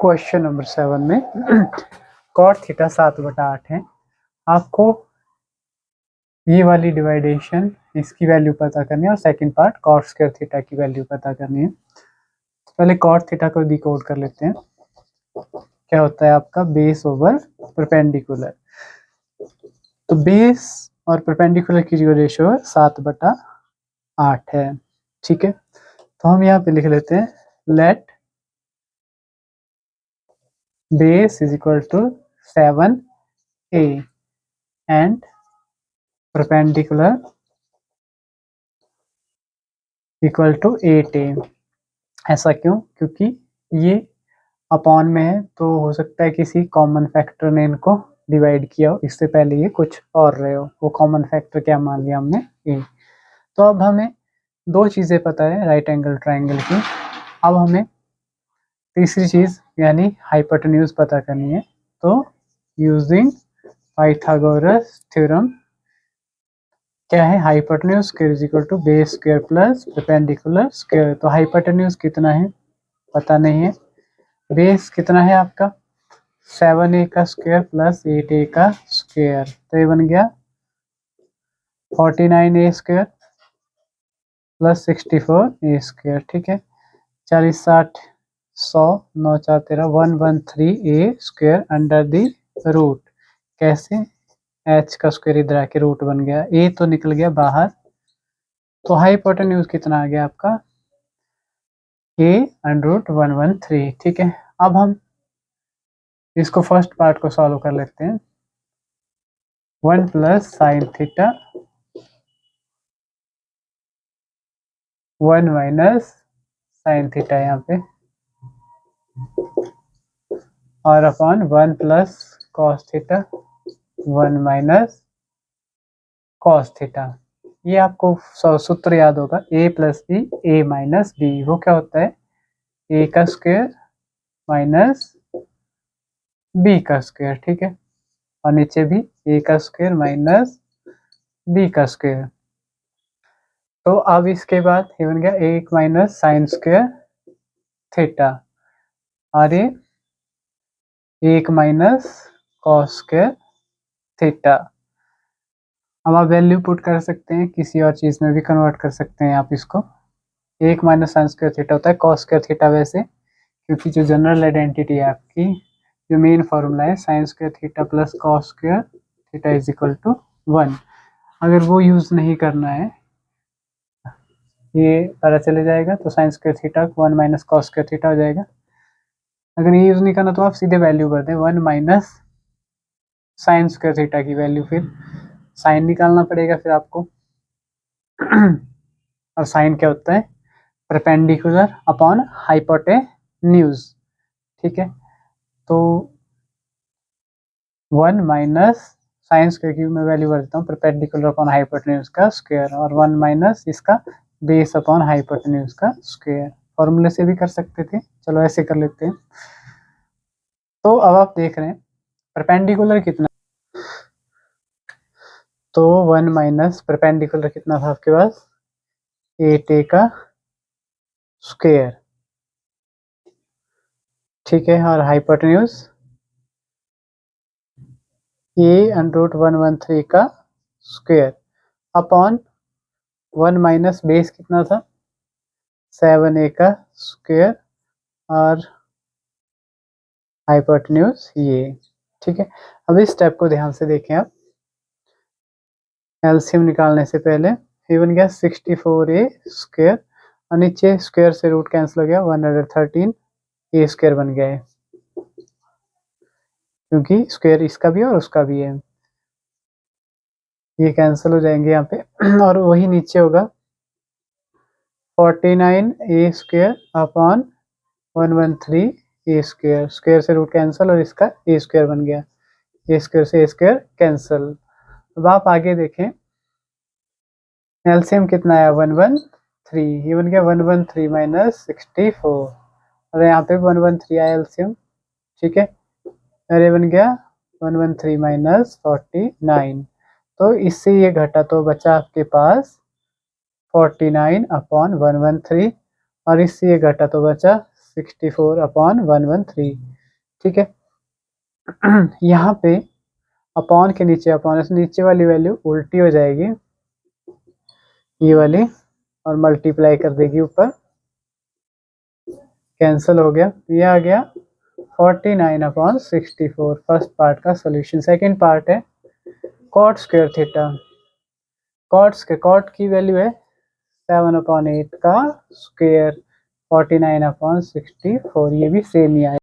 Question number 7 में cot theta 7/8 है। आपको ये वाली डिवाइडेशन इसकी वैल्यू पता करनी है और second part cot square theta की वैल्यू पता करनी है। तो पहले कॉट थीटा को डिकोड कर लेते हैं। क्या होता है आपका बेस ओवर परपेंडिकुलर। तो बेस और परपेंडिकुलर की जो रेशियो 7/8 है। ठीक है, तो हम यहाँ पे लिख लेते हैं let base is equal to 7a and perpendicular equal to 8a। ऐसा क्यों? क्योंकि ये अपॉन में है, तो हो सकता है किसी कॉमन फैक्टर ने इनको डिवाइड किया हो, इससे पहले ये कुछ और रहे हो। वो कॉमन फैक्टर क्या मान लिया हमने? ए। तो अब हमें दो चीज़ें पता है राइट एंगल ट्राइंगल की। अब हमें तीसरी चीज़ यानी हाइपोटेन्यूज पता करनी है। तो यूजिंग पाइथागोरस थ्योरम क्या है? Hypotenuse square is equal to base square plus perpendicular square. तो हाइपोटेन्यूज कितना है पता नहीं है। बेस कितना है आपका? 7a का स्क्वायर प्लस 8a का स्क्वायर, तो ये बन गया 49a square plus 64a square. ठीक है, 40 60 100 9 4 13 113a square under the root. कैसे? h का स्क्वायर इधर आके रूट बन गया, a तो निकल गया बाहर। तो हाइपोटेन्यूज कितना आ गया आपका? a √113। ठीक है, अब हम इसको फर्स्ट पार्ट को सॉल्व कर लेते हैं। 1 plus sine theta 1 minus sine theta यहाँ पे और upon 1 plus cos theta 1 minus cos theta. ये आपको सूत्र याद होगा, a plus b a minus b. वो क्या होता है? a का स्क्वायर माइनस b का स्क्वायर। ठीक है, और नीचे भी a का स्क्वायर माइनस b का स्क्वायर। तो अब इसके बाद ये बन गया 1 माइनस साइन स्क्वायर थीटा और ये 1 माइनस कॉस स्क्वायर थीटा। अब आप वैल्यू पुट कर सकते हैं, किसी और चीज़ में भी कन्वर्ट कर सकते हैं आप इसको। 1 माइनस साइन स्क्वायर थीटा होता है कॉस स्क्वायर थीटा, वैसे क्योंकि जो जनरल आइडेंटिटी है आपकी, जो मेन फॉर्मूला है sine square theta plus cos square theta is equal to 1। अगर वो यूज़ नहीं करना है, ये पता चले जाएगा, तो sign square theta 1 minus cos square theta हो जाएगा। अगर ये यूज़ नहीं करना तो आप सीधे वैल्यू कर दें 1 माइनस साइन स्क्वायर थीटा की वैल्यू, फिर साइन निकालना पड़ेगा फिर आपको। और साइन क्या होता है? Perpendicular upon hypotenuse. ठीक है, तो 1 माइनस साइन स्क्वायर की मैं वैल्यू कर देता हूँ परपेंडिकुलर अपॉन हाइपोटेन्यूज का स्क्वायर, और 1 माइनस इसका बेस अपॉन हाइपोटेन्यूज का स्क्वायर। फॉर्मूले से भी कर सकते थे, चलो ऐसे कर लेते हैं। तो अब आप देख रहे हैं परपेंडिकुलर कितना, तो 1 माइनस परपेंडिकुलर कितना था आपके पास? 8a का स्क्वायर। ठीक है, और हाइपोटेन्यूज a√113 का स्क्वायर अपॉन 1 माइनस बेस कितना था? 7a का स्क्वायर और हाइपोटेन्यूज ये। ठीक है, अब इस स्टेप को ध्यान से देखें आप। एलसीएम निकालने से पहले ये बन गया 64a स्क्वायर और नीचे स्क्वायर से रूट कैंसिल हो गया, 113a स्क्वायर बन गया है, क्योंकि स्क्वायर इसका भी है और उसका भी है, ये कैंसिल हो जाएंगे यहाँ पे। और वही नीचे होगा 49a square upon 113a square. Square से रूट कैंसिल और इसका a स्क्वायर बन गया, a स्क्वायर से a स्क्वायर कैंसिल। अब आप आगे देखें, एलसीएम कितना आया? 113, ये बन गया 113 माइनस 64 और यहाँ पे 113 आया एलसीएम। ठीक है, और ये बन गया 113 माइनस 49, तो इससे ये घटा तो बचा आपके पास 49 अपॉन 113 और इससे ये घटा तो बचा 64 अपॉन 113। ठीक है। यहाँ पे अपॉन के नीचे अपॉन, नीचे वाली वैल्यू उल्टी हो जाएगी ये वाली और मल्टीप्लाई कर देगी ऊपर, कैंसिल हो गया। ये आ गया 49/64 फर्स्ट पार्ट का सॉल्यूशन। सेकंड पार्ट है कॉट स्क्वायर थीटा। कॉट की वैल्यू है 7/8 का स्क्वायर 49/64, ये भी सेम ही आएगा।